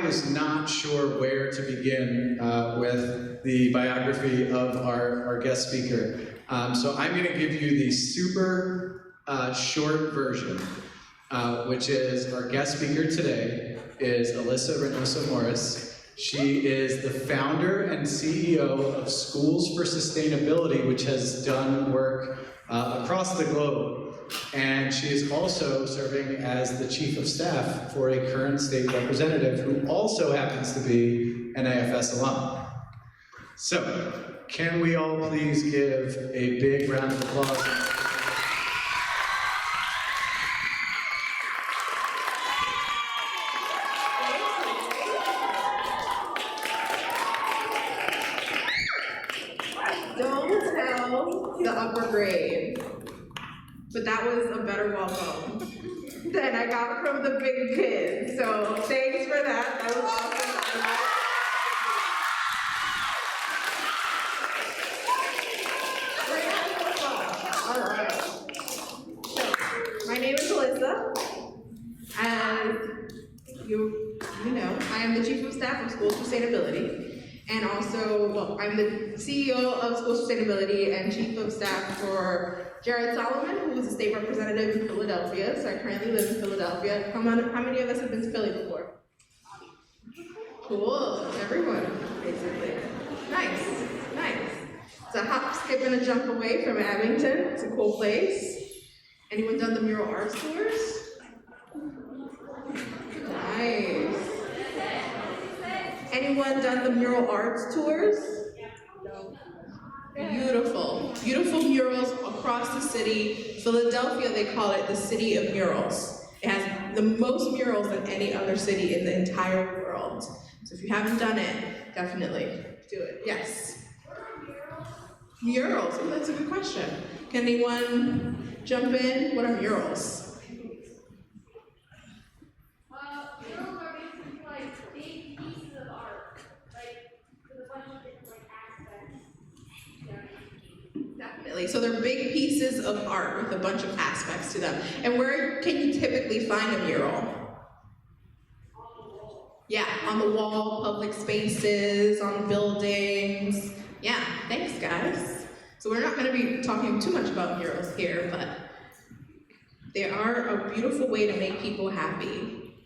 was not sure where to begin with the biography of our guest speaker. So I'm going to give you the super short version, which is our guest speaker today is Alyssa Reynoso Morris. She is the founder and CEO of Schools for Sustainability, which has done work across the globe. And she is also serving as the chief of staff for a current state representative who also happens to be an AFS alum. So, can we all please give a big round of applause? Don't tell the upper grade. But that was a better welcome than I got from the big kids. So thanks for that. That was awesome. All right. So my name is Alyssa, and you know, I am the Chief of Staff of Schools Sustainability. And also, well, I'm the CEO of Schools Sustainability and Chief of Staff for Jared Solomon, who is a state representative in Philadelphia. So I currently live in Philadelphia. How many of us have been to Philly before? Cool, everyone, basically. Nice, nice. It's a hop, skip, and a jump away from Abington. It's a cool place. Anyone done the mural arts tours? Nice. Anyone done the mural arts tours? No. Beautiful. Beautiful murals across the city. Philadelphia, they call it the city of murals. It has the most murals than any other city in the entire world. So if you haven't done it, definitely do it. Yes. Murals. Oh, that's a good question. Can anyone jump in? What are murals? Definitely. So they're big pieces of art with a bunch of aspects to them. And where can you typically find a mural? Yeah, on the wall, public spaces, on buildings. Yeah, thanks guys. So we're not going to be talking too much about murals here, but they are a beautiful way to make people happy.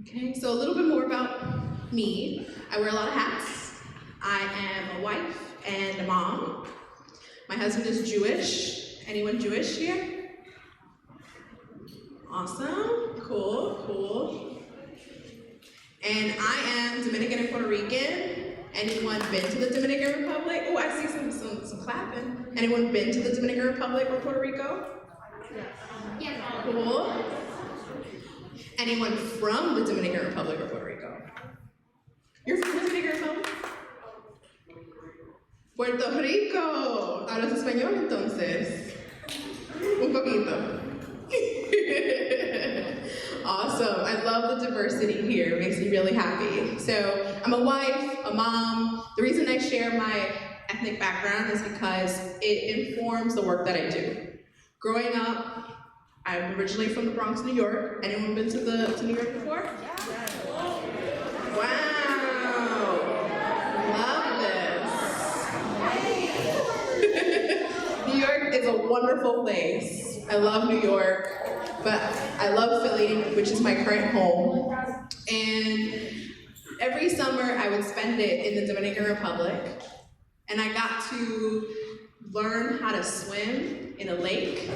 Okay, so a little bit more about me. I wear a lot of hats. I am a wife and a mom. My husband is Jewish. Anyone Jewish here? Awesome, cool, cool. And I am Dominican and Puerto Rican. Anyone been to the Dominican Republic? Oh, I see some clapping. Anyone been to the Dominican Republic or Puerto Rico? Yeah. Cool. Anyone from the Dominican Republic or Puerto Rico? You're from the Dominican Republic? Puerto Rico. ¿Hablas español entonces? Un poquito. Awesome. I love the diversity here. It makes me really happy. So I'm a wife, a mom. The reason I share my ethnic background is because it informs the work that I do. Growing up, I'm originally from the Bronx, New York. Anyone been to New York before? Wow. Love this. New York is a wonderful place. I love New York, but I love Philly, which is my current home. And every summer I would spend it in the Dominican Republic, and I got to learn how to swim in a lake.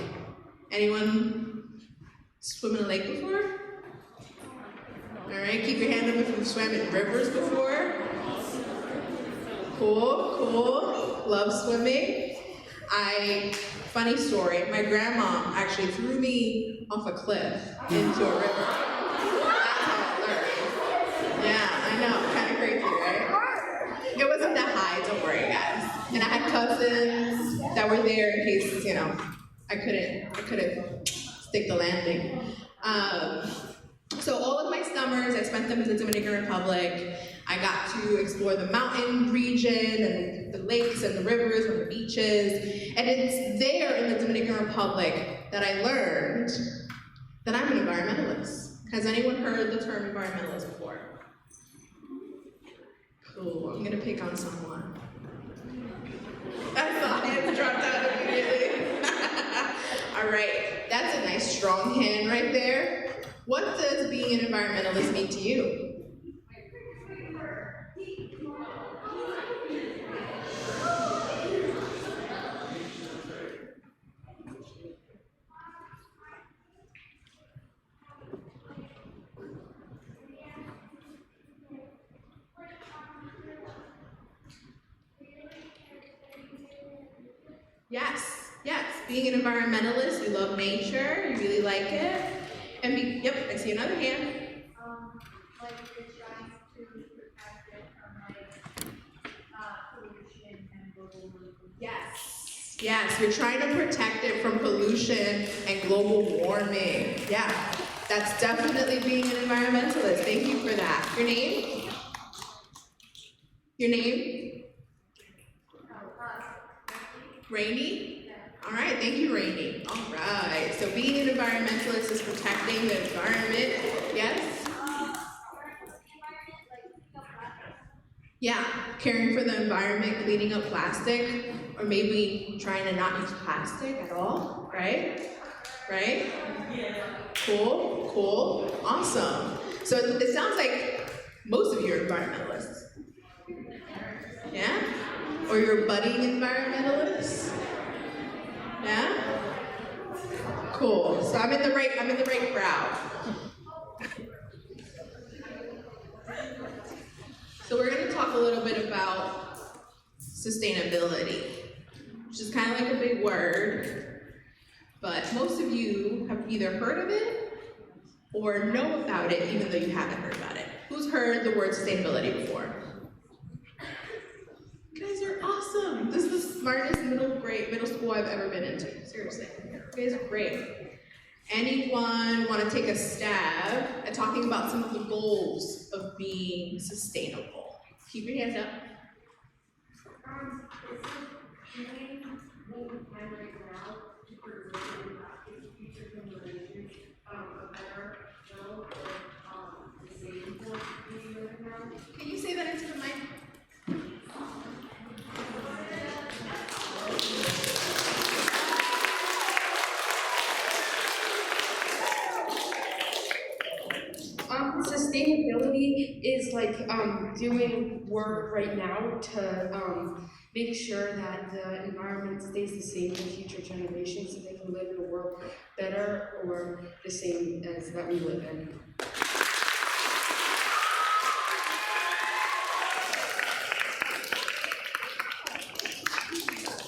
Anyone swim in a lake before? All right, keep your hand up if you've swam in rivers before. Cool, cool, love swimming. Funny story, my grandma actually threw me off a cliff into a river. That's how I learned. Yeah, I know, kind of crazy, right? It wasn't that high, don't worry guys. And I had cousins that were there in case, you know, I couldn't stick the landing. So all of my summers, I spent them in the Dominican Republic. I got to explore the mountain region and the lakes and the rivers and the beaches. And it's there in the Dominican Republic that I learned environmentalist. Has anyone heard the term environmentalist before? Cool, I'm gonna pick on someone. I saw hands dropped out immediately. All right, that's a nice strong hand right there. What does being an environmentalist mean to you? Yes, being an environmentalist, you love nature, you really like it. And yep, I see another hand. Like you're trying to protect it from pollution and global warming. Yes, you're trying to protect it from pollution and global warming. Yeah, that's definitely being an environmentalist. Thank you for that. Your name? Your name? Rainy? All right, thank you, Rainy. All right, so being an environmentalist is protecting the environment. Yes? Yeah, caring for the environment, cleaning up plastic, or maybe trying to not use plastic at all, right? Right? Yeah. Cool, awesome. So it sounds like most of you are environmentalists. Yeah? Or you're budding environmentalists? Yeah? Cool. So I'm in the right crowd. So we're going to talk a little bit about sustainability, which is kind of like a big word, but most of you have either heard of it or know about it even though you haven't heard about it. Who's heard the word sustainability before? You guys are awesome. This is the smartest middle school I've ever been into. Seriously. You guys are great. Anyone want to take a stab at talking about some of the goals of being sustainable? Keep your hands up. Doing what we can right now to preserve future generations a better world or the same world we live in now. Can you say that into the mic? Sustainability is like doing work right now to make sure that the environment stays the same for future generations so they can live in a world better or the same as that we live in.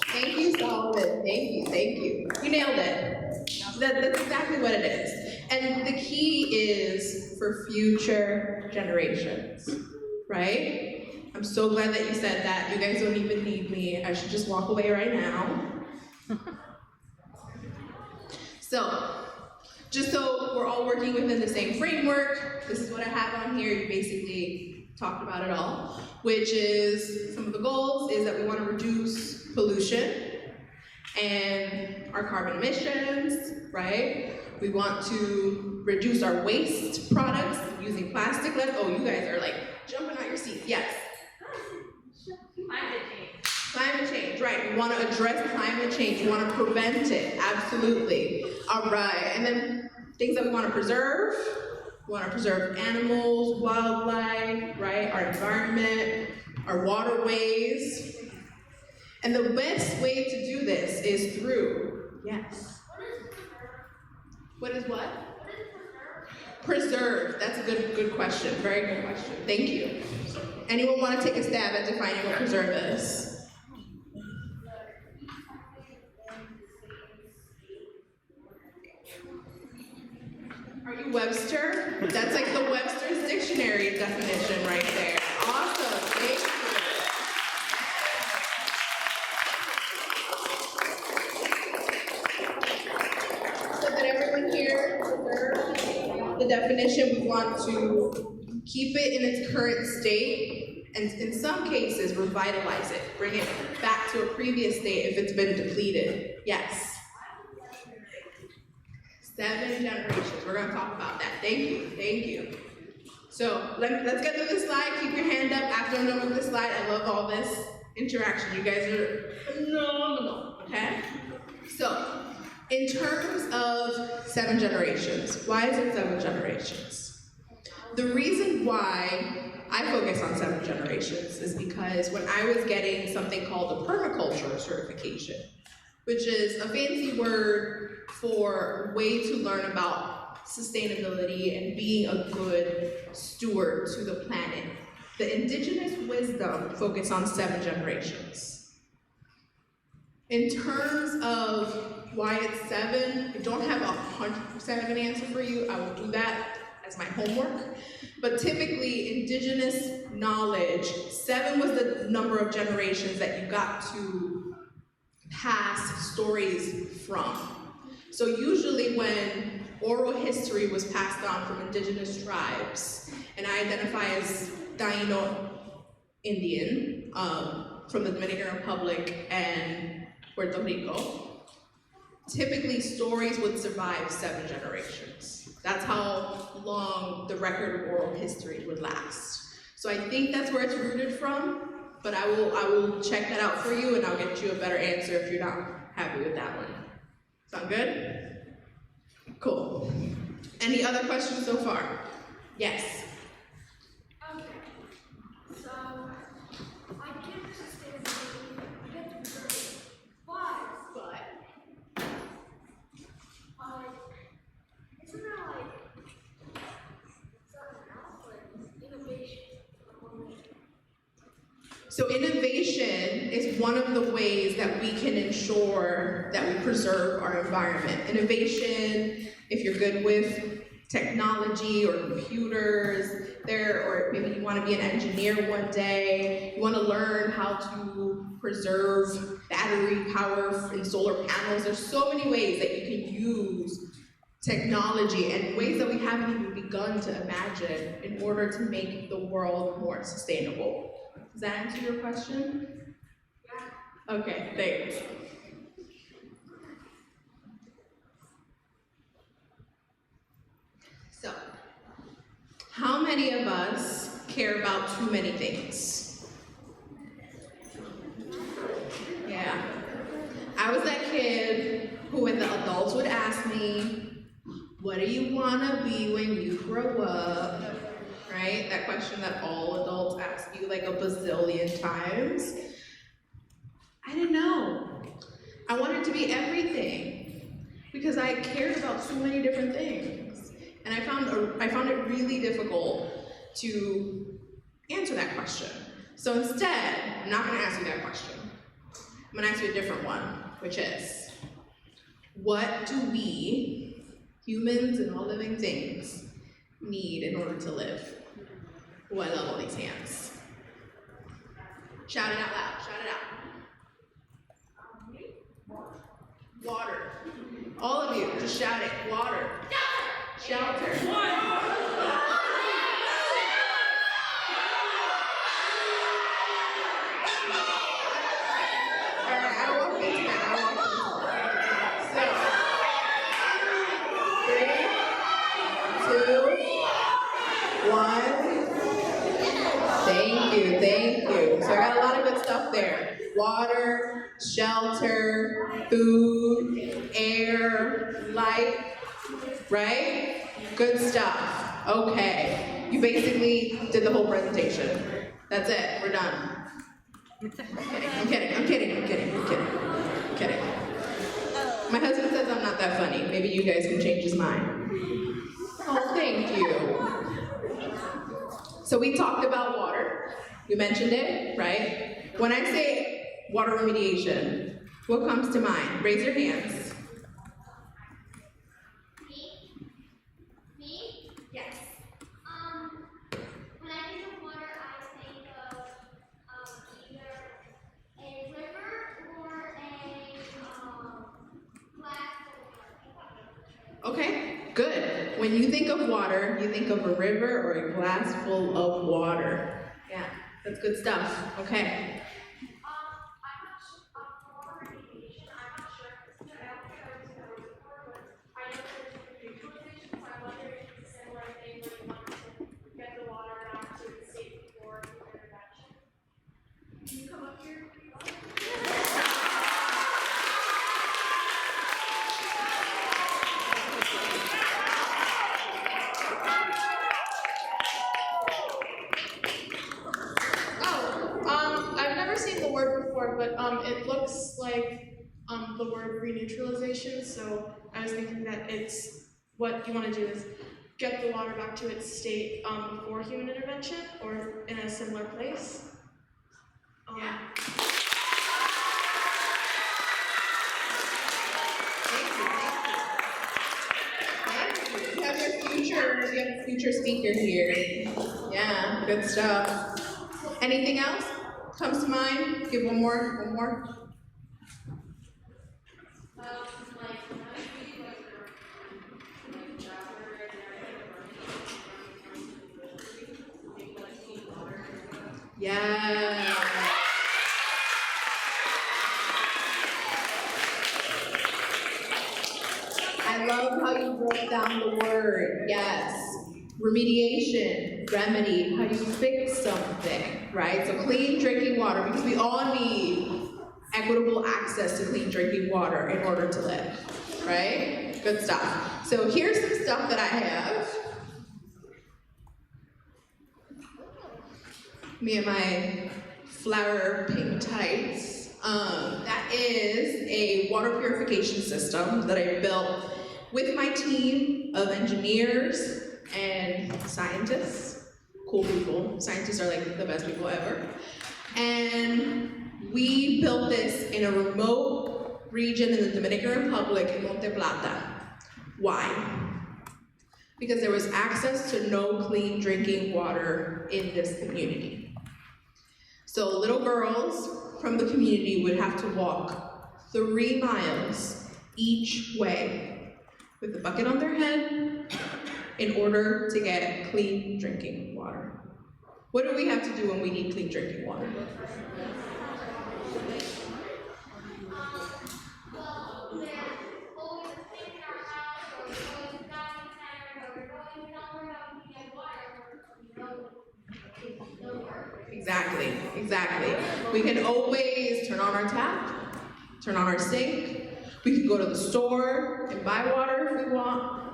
Thank you, Solomon. Thank you. You nailed it. That's exactly what it is. And the key is for future generations, right? I'm so glad that you said that. You guys don't even need me. I should just walk away right now. So, just so we're all working within the same framework, this is what I have on here. You basically talked about it all, which is some of the goals is that we want to reduce pollution and our carbon emissions, right? We want to reduce our waste products using plastic less. Oh, you guys are like jumping out your seats. Yes. Climate change, right. We want to address climate change. We want to prevent it. Absolutely. All right. And then things that we want to preserve. We want to preserve animals, wildlife, right? Our environment, our waterways. And the best way to do this is through, yes. What is what? Preserve. That's a good question. Very good question. Thank you. Anyone want to take a stab at defining what preserve is? Are you Webster? That's like the Webster's dictionary definition right there. Awesome. Thank you. The definition, we want to keep it in its current state, and in some cases, revitalize it, bring it back to a previous state if it's been depleted. Yes? 7 7 generations. We're gonna talk about that. Thank you, thank you. So let's get through this slide. Keep your hand up after I'm done with this slide. I love all this interaction. You guys are phenomenal, okay? So, in terms of 7 generations, why is it 7 generations? The reason why I focus on 7 generations is because when I was getting something called a permaculture certification, which is a fancy word for a way to learn about sustainability and being a good steward to the planet, the indigenous wisdom focused on 7 generations. In terms of why it's 7, I don't have 100% of an answer for you. I will do that as my homework. But typically, indigenous knowledge, 7 was the number of generations that you got to pass stories from. So usually when oral history was passed on from indigenous tribes, and I identify as Taino Indian from the Dominican Republic and Puerto Rico, typically stories would survive 7 generations. That's how long the record of oral history would last. So I think that's where it's rooted from, but I will check that out for you and I'll get you a better answer if you're not happy with that one. Sound good? Cool. Any other questions so far? Yes. Okay. So, I get the sustainability, I get the preserve, but isn't there like something else, like innovation? So innovation is one of the ways that we can ensure that we preserve our environment. Innovation, if you're good with technology or computers, or maybe you want to be an engineer one day, you want to learn how to preserve battery power in solar panels. There's so many ways that you can use technology and ways that we haven't even begun to imagine in order to make the world more sustainable. Does that answer your question? Yeah. Okay, thanks. So, how many of us care about too many things? Yeah. I was that kid who, when the adults would ask me, what do you want to be when you grow up? Right? That question that all adults ask you like a bazillion times. I didn't know. I wanted to be everything because I cared about so many different things. And I found it really difficult to answer that question. So instead, I'm not going to ask you that question. I'm going to ask you a different one, which is, what do we, humans and all living things, need in order to live? Oh, I love all these hands. Shout it out loud, shout it out. Water. All of you, just shout it. Water. Shelter. Alright, I walked into that. 3, 2, 1. Thank you. So I got a lot of good stuff there. Water, shelter, food, air, light, right? Good stuff. Okay. You basically did the whole presentation. That's it. We're done. I'm kidding. My husband says I'm not that funny. Maybe you guys can change his mind. Oh, thank you. So we talked about water. We mentioned it, right? When I say water remediation, what comes to mind? Raise your hands. Me? Yes. When I think of water, I think of either a river or a glass. Okay, good. When you think of water, you think of a river or a glass full of water. Yeah, that's good stuff. Okay. I'm not sure, for water remediation, I'm not sure. I don't think I was before, but I know there's the word reneutralization. So I was thinking that it's what you want to do is get the water back to its state before human intervention or in a similar place. You have a future speaker here. Yeah, good stuff. Anything else comes to mind? Give one more. Yeah. I love how you broke down the word. Yes. Remediation, remedy, how do you fix something, right? So clean drinking water, because we all need equitable access to clean drinking water in order to live, right? Good stuff. So here's some stuff that I have. Me and my flower pink tights. That is a water purification system that I built with my team of engineers and scientists. Cool people. Scientists are like the best people ever. And we built this in a remote region in the Dominican Republic in Monte Plata. Why? Because there was access to no clean drinking water in this community. So little girls from the community would have to walk 3 miles each way with a bucket on their head in order to get clean drinking water. What do we have to do when we need clean drinking water? Exactly. We can always turn on our tap, turn on our sink. We can go to the store and buy water if we want.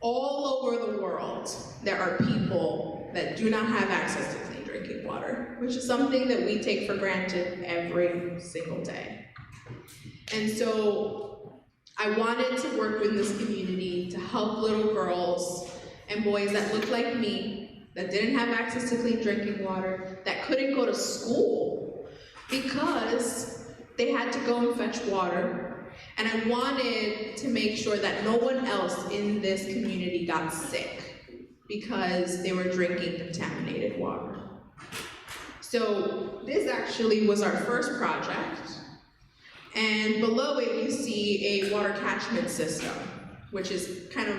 All over the world, there are people that do not have access to clean drinking water, which is something that we take for granted every single day. And so I wanted to work with this community to help little girls and boys that look like me, that didn't have access to clean drinking water, that couldn't go to school because they had to go and fetch water. And I wanted to make sure that no one else in this community got sick because they were drinking contaminated water. So this actually was our first project. And below it you see a water catchment system, which is kind of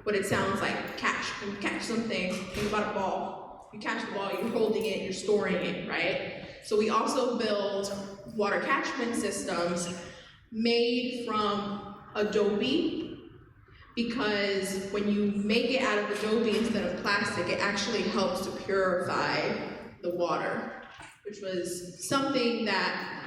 what it sounds like. When you catch something, think about a ball. You catch the ball, you're holding it, you're storing it, right? So we also build water catchment systems made from adobe, because when you make it out of adobe instead of plastic, it actually helps to purify the water, which was something that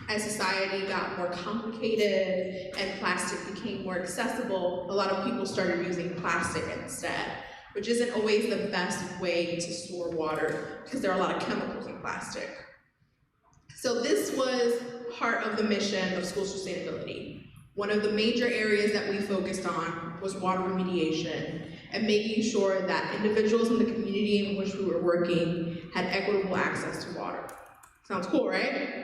as society got more complicated and plastic became more accessible, a lot of people started using plastic instead, which isn't always the best way to store water because there are a lot of chemicals in plastic. So this was part of the mission of school sustainability. One of the major areas that we focused on was water remediation and making sure that individuals in the community in which we were working had equitable access to water. Sounds cool, right?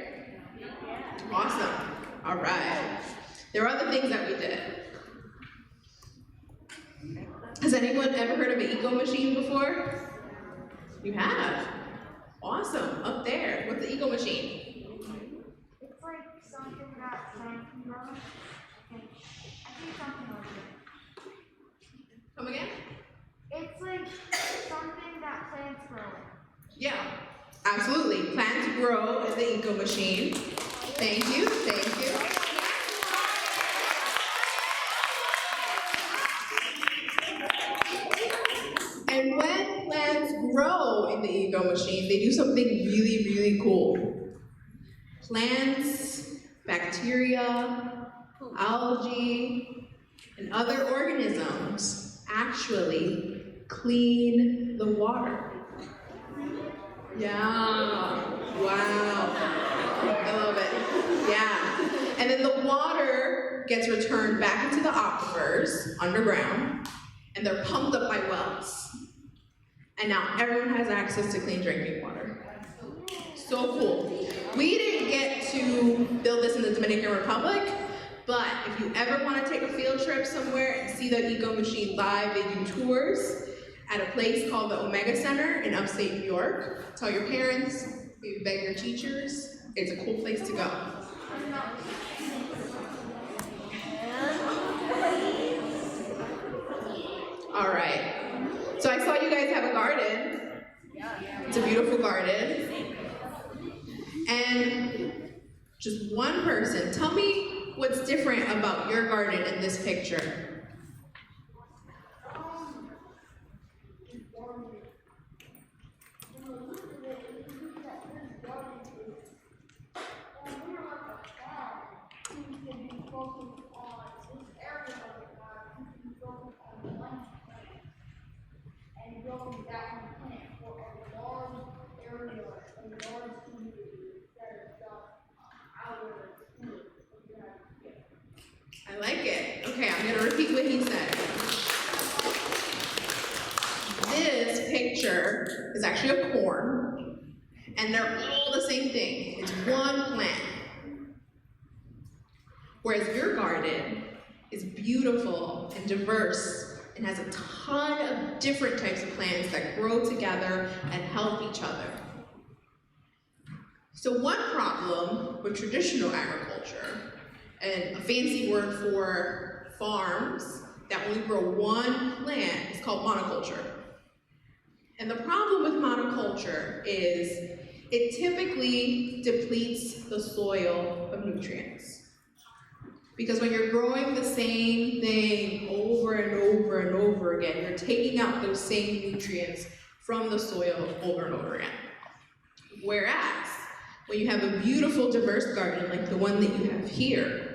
Awesome. All right. There are other things that we did. Has anyone ever heard of an eco machine before? You have? Awesome. Up there. What's the eco machine? It's like something that plants grow. I think something like that. Come again? It's like something that plants grow. Yeah, absolutely. Plants grow in the eco machine. Thank you. And when plants grow in the eco machine, they do something really, really cool. Plants, bacteria, algae, and other organisms actually clean the water. Yeah, wow. I love it. Yeah. And then the water gets returned back into the aquifers underground, and they're pumped up by wells. And now everyone has access to clean drinking water. So cool. We didn't get to build this in the Dominican Republic, but if you ever want to take a field trip somewhere and see the Eco Machine live, they do tours at a place called the Omega Center in upstate New York. Tell your parents, maybe beg your teachers. It's a cool place to go. All right. So I saw you guys have a garden. It's a beautiful garden. And just one person, tell me what's different about your garden in this picture. I like it. Okay, I'm gonna repeat what he said. This picture is actually a corn, and they're all the same thing. It's one plant. Whereas your garden is beautiful and diverse and has a ton of different types of plants that grow together and help each other. So one problem with traditional agriculture, and a fancy word for farms that only grow one plant, is called monoculture. And the problem with monoculture is it typically depletes the soil of nutrients. Because when you're growing the same thing over and over and over again, you're taking out those same nutrients from the soil over and over again. Whereas, when you have a beautiful, diverse garden like the one that you have here,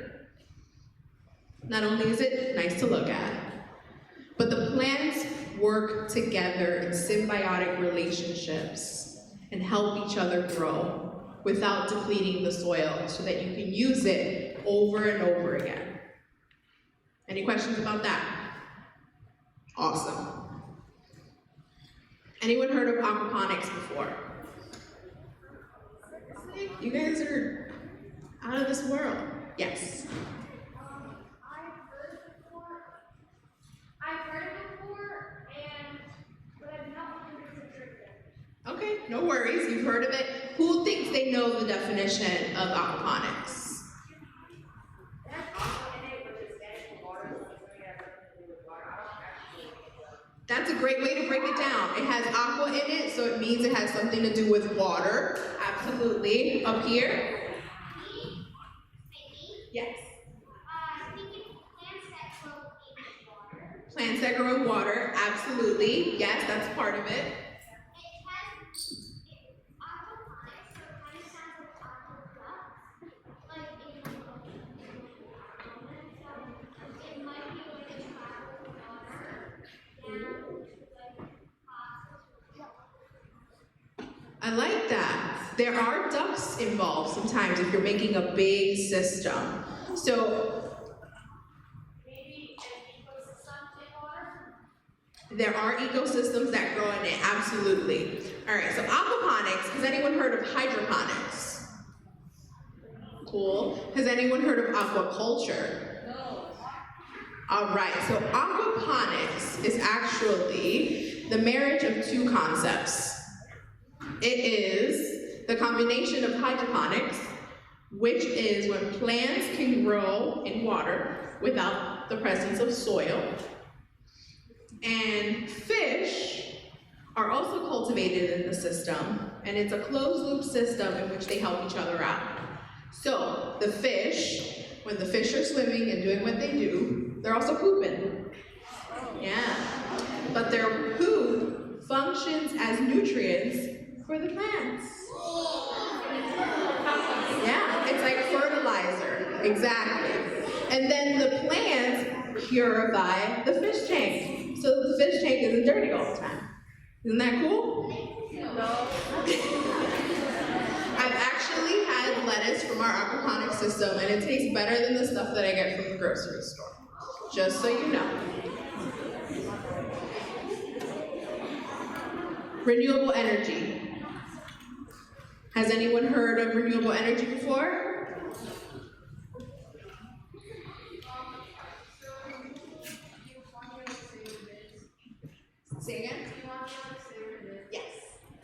not only is it nice to look at, but the plants work together in symbiotic relationships and help each other grow without depleting the soil so that you can use it over and over again. Any questions about that? Awesome. Anyone heard of aquaponics before? You guys are out of this world. Yes. I've heard it before, but I'm not 100% sure yet. Okay, no worries. You've heard of it. Who thinks they know the definition of aquaponics? That's a great way to break it down. It has aqua in it, so it means it has something to do with water. Absolutely. Up here? Yes. Plants that grow in water, absolutely. Yes, that's part of it. I like that. There are ducts involved sometimes if you're making a big system. So Maybe an ecosystem in water? there are ecosystems that grow in it, absolutely. All right, so aquaponics, has anyone heard of hydroponics? Cool. Has anyone heard of aquaculture? No. All right, so aquaponics is actually the marriage of two concepts. It is the combination of hydroponics, which is when plants can grow in water without the presence of soil. And fish are also cultivated in the system, and it's a closed-loop system in which they help each other out. So the fish, when the fish are swimming and doing what they do, they're also pooping. Yeah. But their poop functions as nutrients for the plants. Yeah, it's like fertilizer, exactly. And then the plants purify the fish tank, so the fish tank isn't dirty all the time. Isn't that cool? No. I've actually had lettuce from our aquaponics system, and it tastes better than the stuff that I get from the grocery store. Just so you know. Renewable energy. Has anyone heard of renewable energy before? Say again? Yes.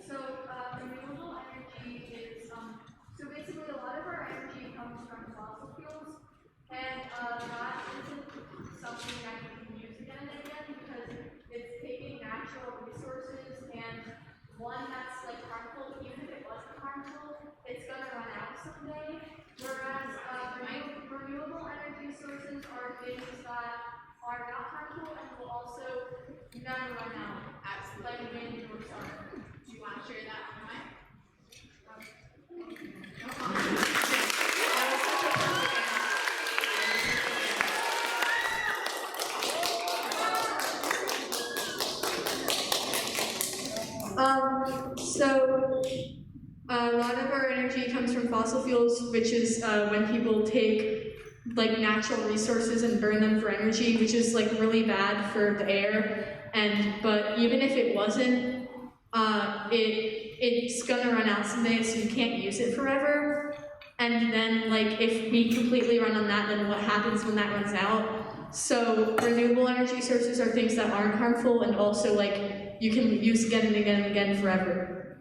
So, renewable energy is, so basically a lot of our energy comes from fossil fuels, and that isn't something that you can use again and again because it's taking natural resources and one that's like harmful, even if it wasn't harmful, it's gonna run out someday. Whereas renewable energy sources are things that are not harmful and will also never run out. Absolutely. Like wind or sun. Do you want to share that on mine? So a lot of our energy comes from fossil fuels, which is when people take like natural resources and burn them for energy, which is like really bad for the air. But even if it wasn't, it's gonna run out someday, so you can't use it forever. And then like if we completely run on that, then what happens when that runs out? So renewable energy sources are things that aren't harmful and also like you can use again and again and again forever.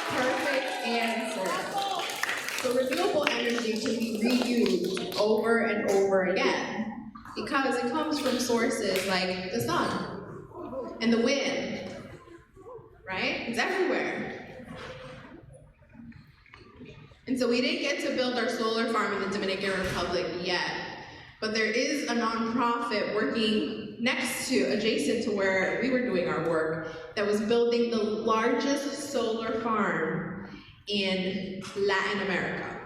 Perfect answer. So renewable energy can be reused over and over again because it comes from sources like the sun and the wind, right? It's everywhere. And so we didn't get to build our solar farm in the Dominican Republic yet, but there is a nonprofit working adjacent to where we were doing our work that was building the largest solar farm in Latin America.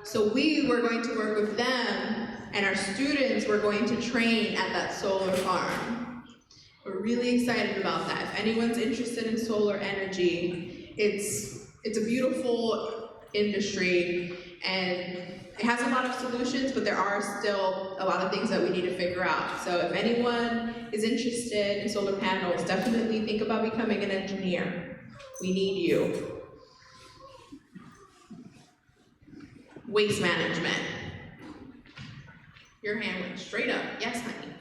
So we were going to work with them, and our students were going to train at that solar farm. We're really excited about that. If anyone's interested in solar energy, it's a beautiful industry, and it has a lot of solutions, but there are still a lot of things that we need to figure out. So if anyone is interested in solar panels, definitely think about becoming an engineer. We need you. Waste management. Your hand went straight up. Yes, honey.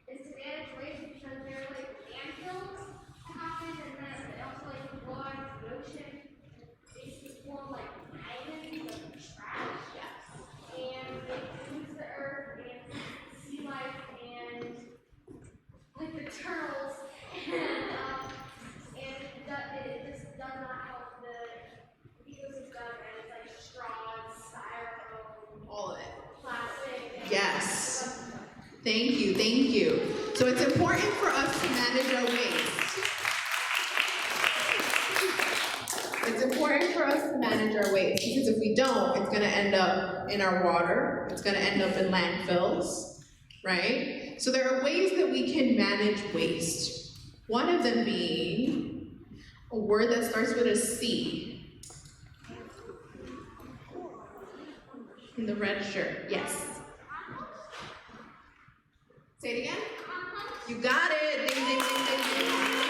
Is to manage waste because there are like landfills happen and then they also like go out into the ocean. Basically form like islands of trash. Yes. And they pollute the earth and sea life and like the turtles and it just does not help the ecosystem and it's like straws, styrofoam, All of it. plastic. And Yes. Thank you, thank you. So it's important for us to manage our waste. It's important for us to manage our waste because if we don't, it's gonna end up in our water, it's gonna end up in landfills, right? So there are ways that we can manage waste. One of them being a word that starts with a C. In the red shirt, yes. Say it again. You got it. Ding, ding, ding, ding, ding.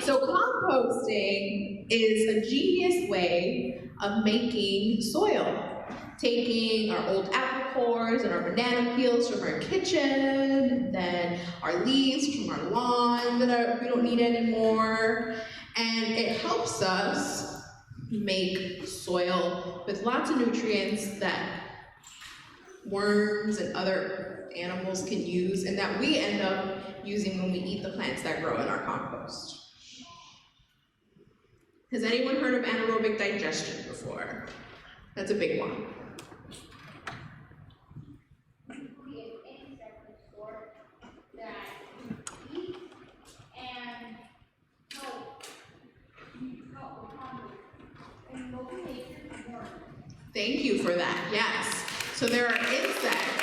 So composting is a genius way of making soil. Taking our old apple cores and our banana peels from our kitchen, then our leaves from our lawn that we don't need anymore, and it helps us make soil with lots of nutrients that worms and other animals can use and that we end up using when we eat the plants that grow in our compost. Has anyone heard of anaerobic digestion before? That's a big one. Thank you for that, yes. So there are insects.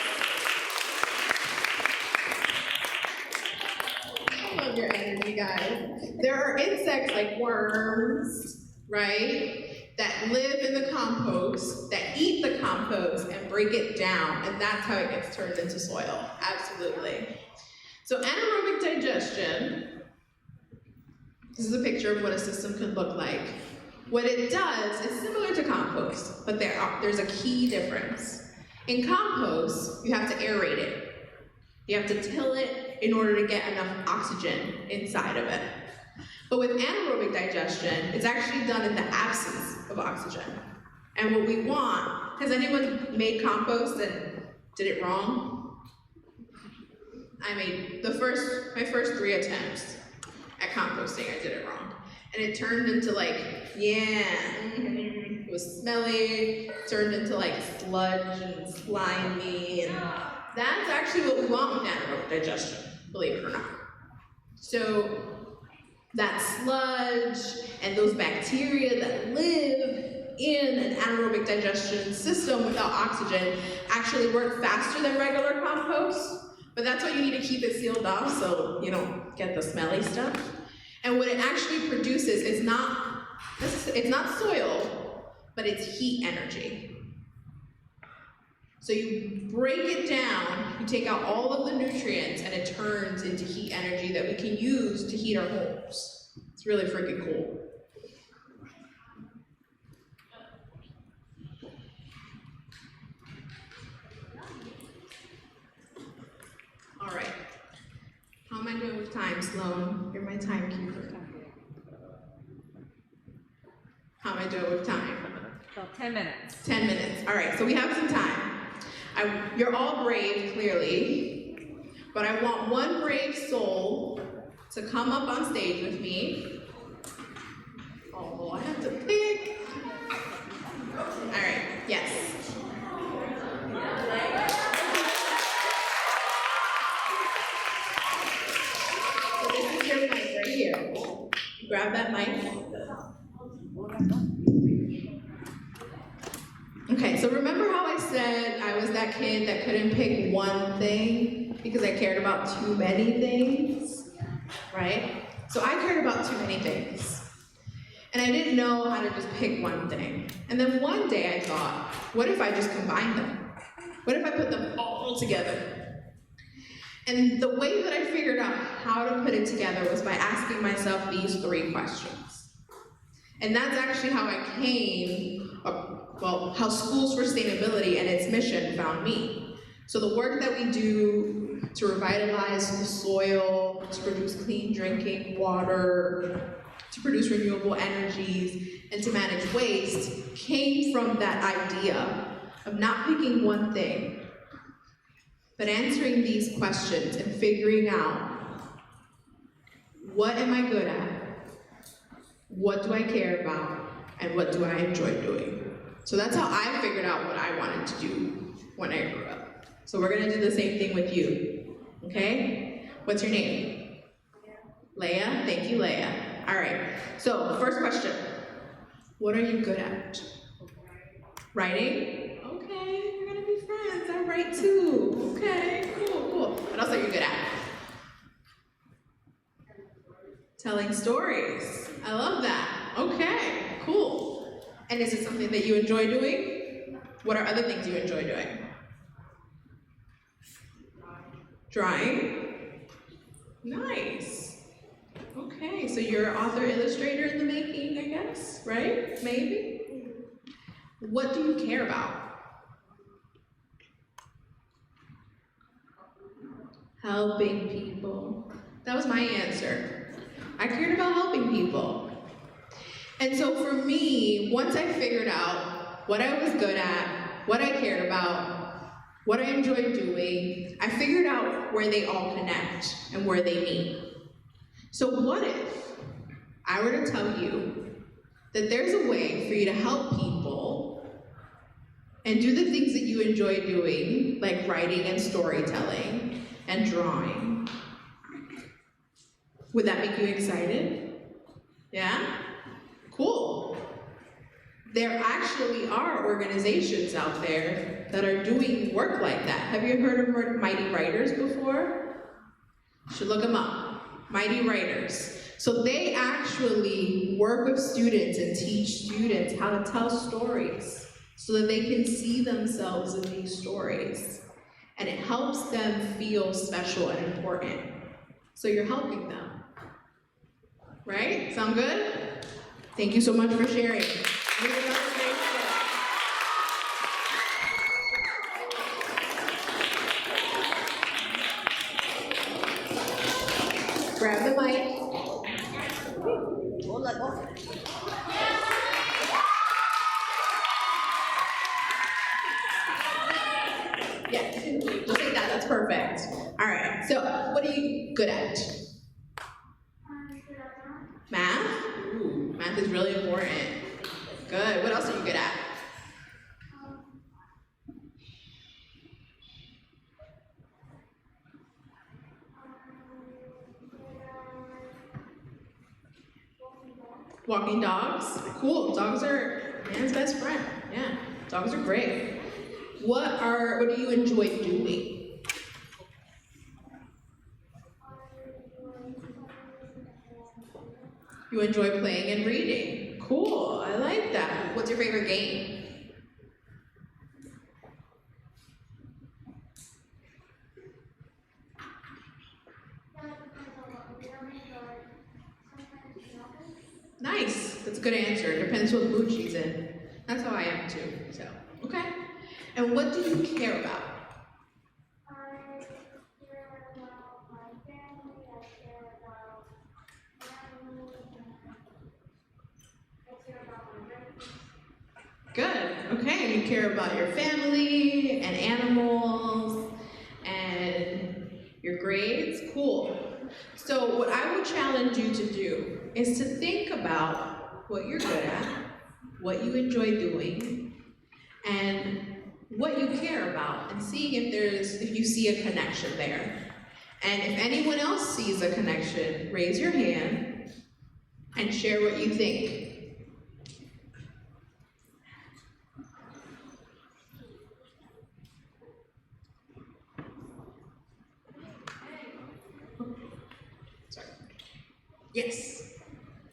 I love your energy, guys. There are insects like worms, right, that live in the compost, that eat the compost and break it down, and that's how it gets turned into soil, absolutely. So anaerobic digestion, this is a picture of what a system could look like. What it does is similar to compost, but there's a key difference. In compost, you have to aerate it. You have to till it in order to get enough oxygen inside of it. But with anaerobic digestion, it's actually done in the absence of oxygen. And what we want, has anyone made compost and did it wrong? I made my first 3 attempts at composting, I did it wrong. And it turned into like, it was smelly, turned into like sludge and slimy, and that's actually what we want with anaerobic digestion, believe it or not. So that sludge and those bacteria that live in an anaerobic digestion system without oxygen actually work faster than regular compost, but that's why you need to keep it sealed off so you don't get the smelly stuff. And what it actually produces is it's not soil, but it's heat energy. So you break it down, you take out all of the nutrients, and it turns into heat energy that we can use to heat our homes. It's really freaking cool. All right. How am I doing with time, Sloan? You're my timekeeper. How am I doing with time? About 10 minutes. 10 minutes. All right, so we have some time. You're all brave, clearly, but I want one brave soul to come up on stage with me. Oh, I have to pick. All right, yes. So this is your mic right here. Grab that mic. Okay, so remember how I said I was that kid that couldn't pick one thing because I cared about too many things, right? So I cared about too many things. And I didn't know how to just pick one thing. And then one day I thought, what if I just combine them? What if I put them all together? And the way that I figured out how to put it together was by asking myself these 3 questions. And that's actually how I came, how Schools for Sustainability and its mission found me. So the work that we do to revitalize the soil, to produce clean drinking water, to produce renewable energies, and to manage waste came from that idea of not picking one thing, but answering these questions and figuring out, what am I good at? What do I care about? And what do I enjoy doing? So that's how I figured out what I wanted to do when I grew up. So we're gonna do the same thing with you, okay? What's your name? Leah, thank you, Leah. All right, so the first question, what are you good at? Writing? Okay, we're gonna be friends, I write too. Okay, cool. What else are you good at? Telling stories, I love that. Okay, cool. And is it something that you enjoy doing? What are other things you enjoy doing? Drawing? Nice. Okay, so you're an author, illustrator in the making, I guess, right? Maybe? What do you care about? Helping people. That was my answer. I cared about helping people. And so for me, once I figured out what I was good at, what I cared about, what I enjoyed doing, I figured out where they all connect and where they meet. So what if I were to tell you that there's a way for you to help people and do the things that you enjoy doing, like writing and storytelling and drawing? Would that make you excited? Yeah? Cool. There actually are organizations out there that are doing work like that. Have you heard of Mighty Writers before? You should look them up. Mighty Writers. So they actually work with students and teach students how to tell stories so that they can see themselves in these stories. And it helps them feel special and important. So you're helping them. Right? Sound good? Thank you so much for sharing. Grab the mic. Yeah, just like that, that's perfect. All right, so what are you good at? Math? Ooh, math is really important. Good, what else are you good at? Walking dogs? Cool, dogs are man's best friend. Yeah, dogs are great. What do you enjoy doing? You enjoy playing and reading. Cool, I like that. What's your favorite game? Nice, that's a good answer. It depends what mood she's in. That's how I am too, so, okay. And what do you care about? I care about my family, I care about my Good, okay, you care about your family and animals and your grades, cool. So what I would challenge you to do is to think about what you're good at, what you enjoy doing, and what you care about, and seeing if you see a connection there. And if anyone else sees a connection, raise your hand and share what you think. Sorry. Yes.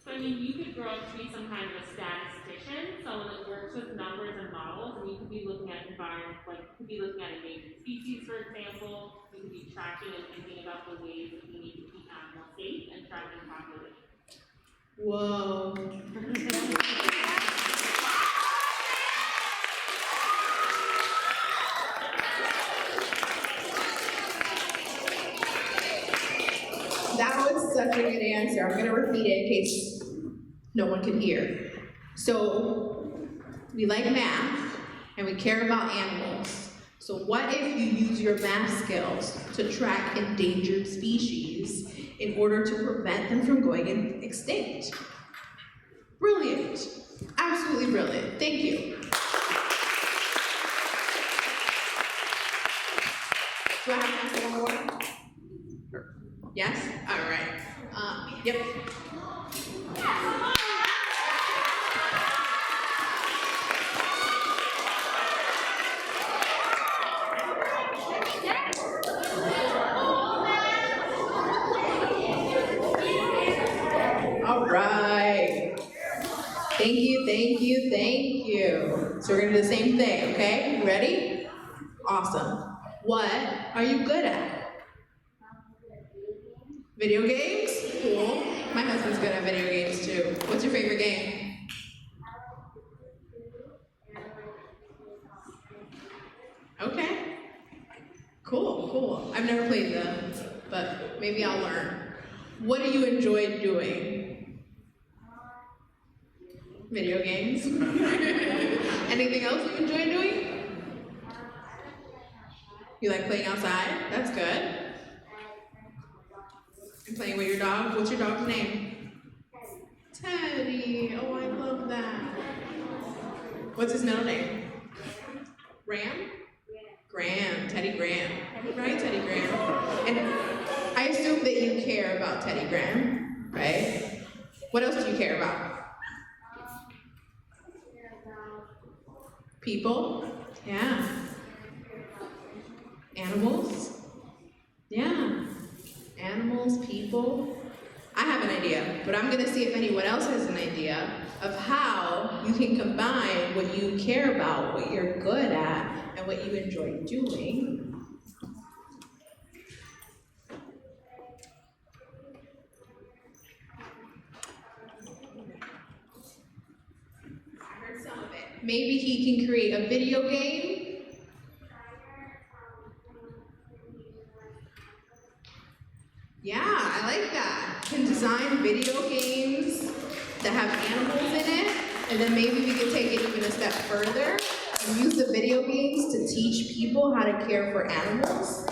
So I mean, you could grow up to be some kind of a statistician, someone that works with numbers and models, and you could be looking at environment, like you could be looking at endangered species, for example. You could be tracking and thinking about the ways that we need to keep animals safe and tracking population. Whoa. That was such a good answer. I'm gonna repeat it in case no one can hear. So, we like math and we care about animals. So what if you use your math skills to track endangered species in order to prevent them from going extinct? Brilliant. Absolutely brilliant. Thank you. Do I have time for one more? Yes? All right. Yep. All right. Thank you, thank you, thank you. So we're gonna do the same thing, okay? You ready? Awesome. What are you good at? Video games? Cool. My husband's good at video games too. What's your favorite game? Okay. Cool, cool. I've never played them, but maybe I'll learn. What do you enjoy doing? Video games? Anything else you enjoy doing? You like playing outside? That's good. And playing with your dog? What's your dog's name? Teddy. Oh, I love that. What's his middle name? Graham? Graham. Teddy Graham. Right, Teddy Graham. And I assume that you care about Teddy Graham, right? What else do you care about? People? Yeah. Animals? Yeah. Animals, people. I have an idea, but I'm gonna see if anyone else has an idea of how you can combine what you care about, what you're good at, and what you enjoy doing. I heard some of it. Maybe he can create a video game. Yeah, I like that. Can design video games that have animals in it, and then maybe we can take it even a step further and use the video games to teach people how to care for animals.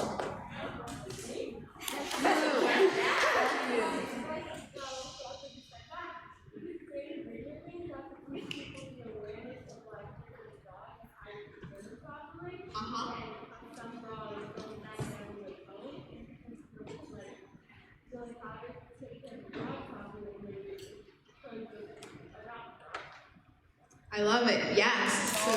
Uh-huh. I love it, yes. So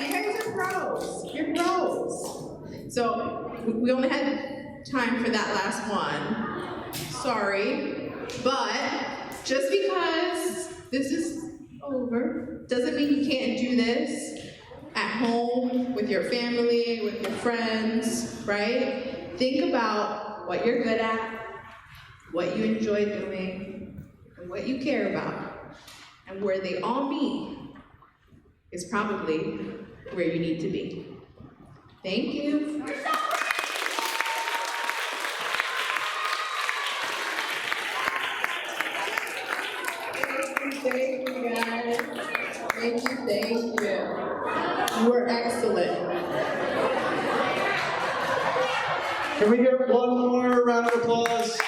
you guys are pros, you're pros. So we only had time for that last one. Sorry, but just because this is over doesn't mean you can't do this at home, with your family, with your friends, right? Think about what you're good at, what you enjoy doing, and what you care about. And where they all meet is probably where you need to be. Thank you. Thank you, guys. Thank you. You were excellent. Can we get one more round of applause?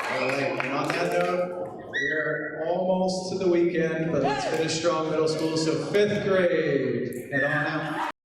All right, and on that note, we're almost to the weekend, but let's finish strong middle school, so 5th grade, head on out.